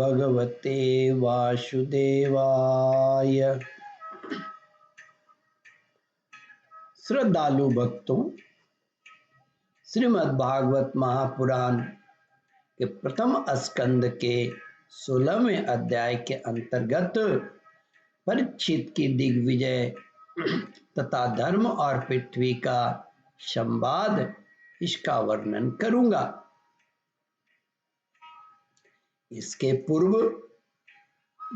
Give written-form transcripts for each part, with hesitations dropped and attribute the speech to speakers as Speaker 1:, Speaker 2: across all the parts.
Speaker 1: भगवते वासुदेवाय। श्रद्धालु भक्तों, श्रीमद् भागवत महापुराण के प्रथम स्कंद के 16वें अध्याय के अंतर्गत परीक्षित की दिग्विजय तथा धर्म और पृथ्वी का संवाद, इसका वर्णन करूंगा। इसके पूर्व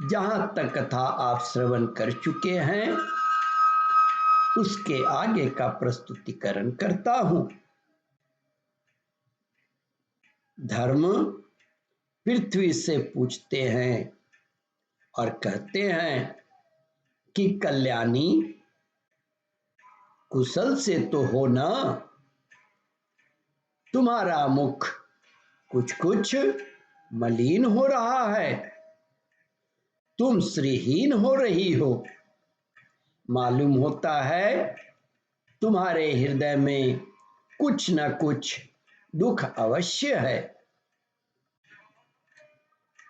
Speaker 1: जहां तक कथा आप श्रवण कर चुके हैं, उसके आगे का प्रस्तुतिकरण करता हूं। धर्म पृथ्वी से पूछते हैं और कहते हैं कि कल्याणी, कुशल से तो हो ना? तुम्हारा मुख कुछ कुछ मलिन हो रहा है, तुम श्रीहीन हो रही हो। मालूम होता है तुम्हारे हृदय में कुछ न कुछ दुख अवश्य है।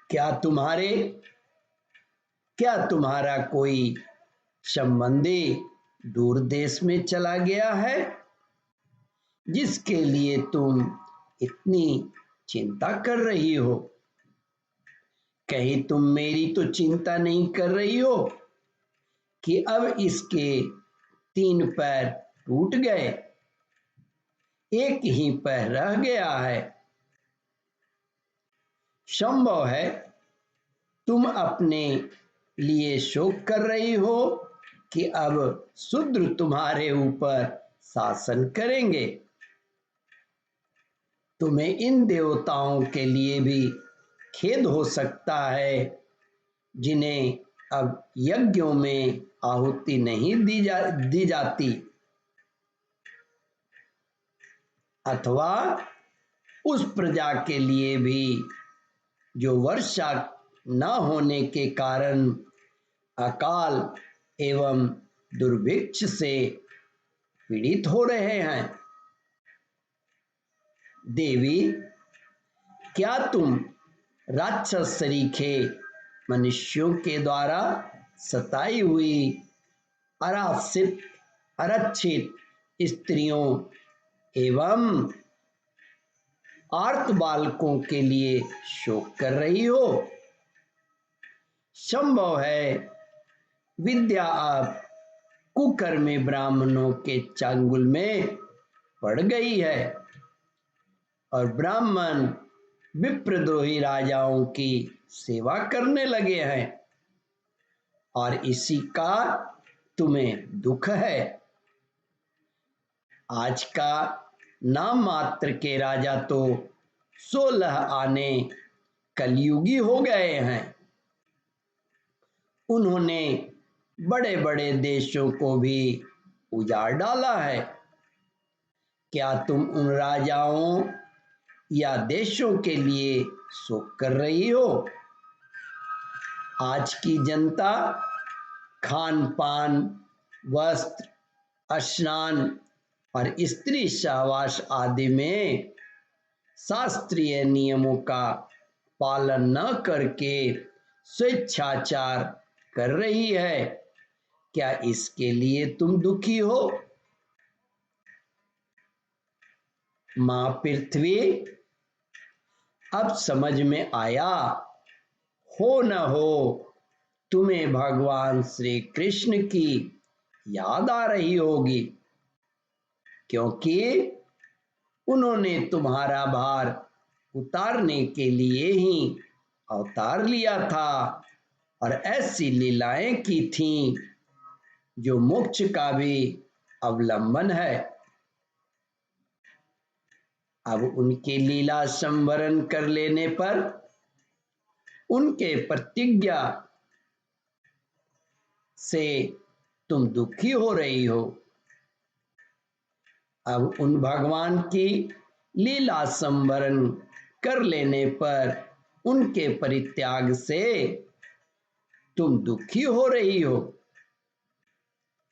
Speaker 1: क्या तुम्हारा कोई संबंधी दूर देश में चला गया है, जिसके लिए तुम इतनी चिंता कर रही हो? कहीं तुम मेरी तो चिंता नहीं कर रही हो कि अब इसके 3 पैर टूट गए, एक ही पैर रह गया है। संभव है तुम अपने लिए शोक कर रही हो कि अब शूद्र तुम्हारे ऊपर शासन करेंगे। तुम्हें इन देवताओं के लिए भी खेद हो सकता है, जिन्हें अब यज्ञों में आहुति नहीं दी जाती, अथवा उस प्रजा के लिए भी जो वर्षा न होने के कारण अकाल एवं दुर्भिक्ष से पीड़ित हो रहे हैं। देवी, क्या तुम राक्षस सरीखे मनुष्यों के द्वारा सताई हुई आरक्षित स्त्रियों एवं आर्त बालकों के लिए शोक कर रही हो? संभव है विद्या अब कुकर्मी ब्राह्मणों के चंगुल में पड़ गई है और ब्राह्मण विप्रद्रोही राजाओं की सेवा करने लगे हैं, और इसी का तुम्हें दुख है। आज का नाम मात्र के राजा तो 16 आने कलयुगी हो गए हैं। उन्होंने बड़े बड़े देशों को भी उजाड़ डाला है। क्या तुम उन राजाओं या देशों के लिए शोक कर रही हो? आज की जनता खान पान, वस्त्र, स्नान और स्त्री सहवास आदि में शास्त्रीय नियमों का पालन न करके स्वेच्छाचार कर रही है। क्या इसके लिए तुम दुखी हो? मां पृथ्वी, अब समझ में आया हो न हो तुम्हें भगवान श्री कृष्ण की याद आ रही होगी, क्योंकि उन्होंने तुम्हारा भार उतारने के लिए ही अवतार लिया था और ऐसी लीलाएं की थीं जो मोक्ष का भी अवलंबन है। अब उनके लीला संवरण कर लेने पर उनके प्रतिज्ञा से तुम दुखी हो रही हो। अब उन भगवान की लीला संवरण कर लेने पर उनके परित्याग से तुम दुखी हो रही हो।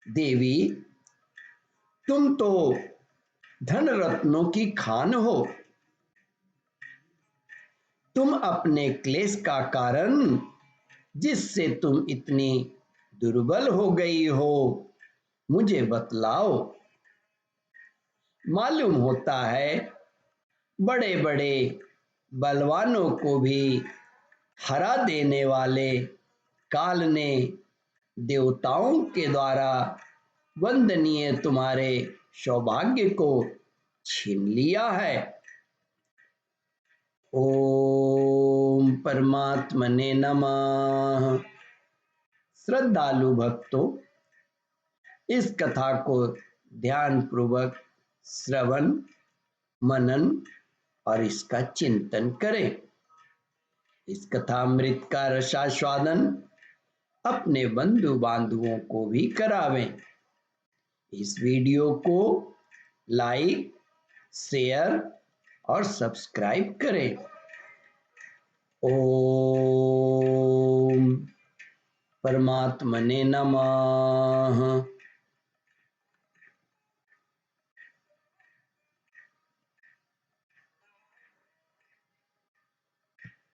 Speaker 1: देवी, तुम तो धन रत्नों की खान हो, तुम अपने क्लेश का कारण, जिससे तुम इतनी दुर्बल हो गई हो, मुझे बतलाओ। मालूम होता है बड़े बड़े बलवानों को भी हरा देने वाले काल ने देवताओं के द्वारा वंदनीय तुम्हारे सौभाग्य को छीन लिया है। ओम परमात्मने नमः। श्रद्धालु भक्तों, इस कथा को ध्यान पूर्वक श्रवण मनन और इसका चिंतन करें। इस कथामृत का रसास्वादन अपने बंधु बांधवों को भी करावें। इस वीडियो को लाइक, शेयर और सब्सक्राइब करें। ओम परमात्मने नमः।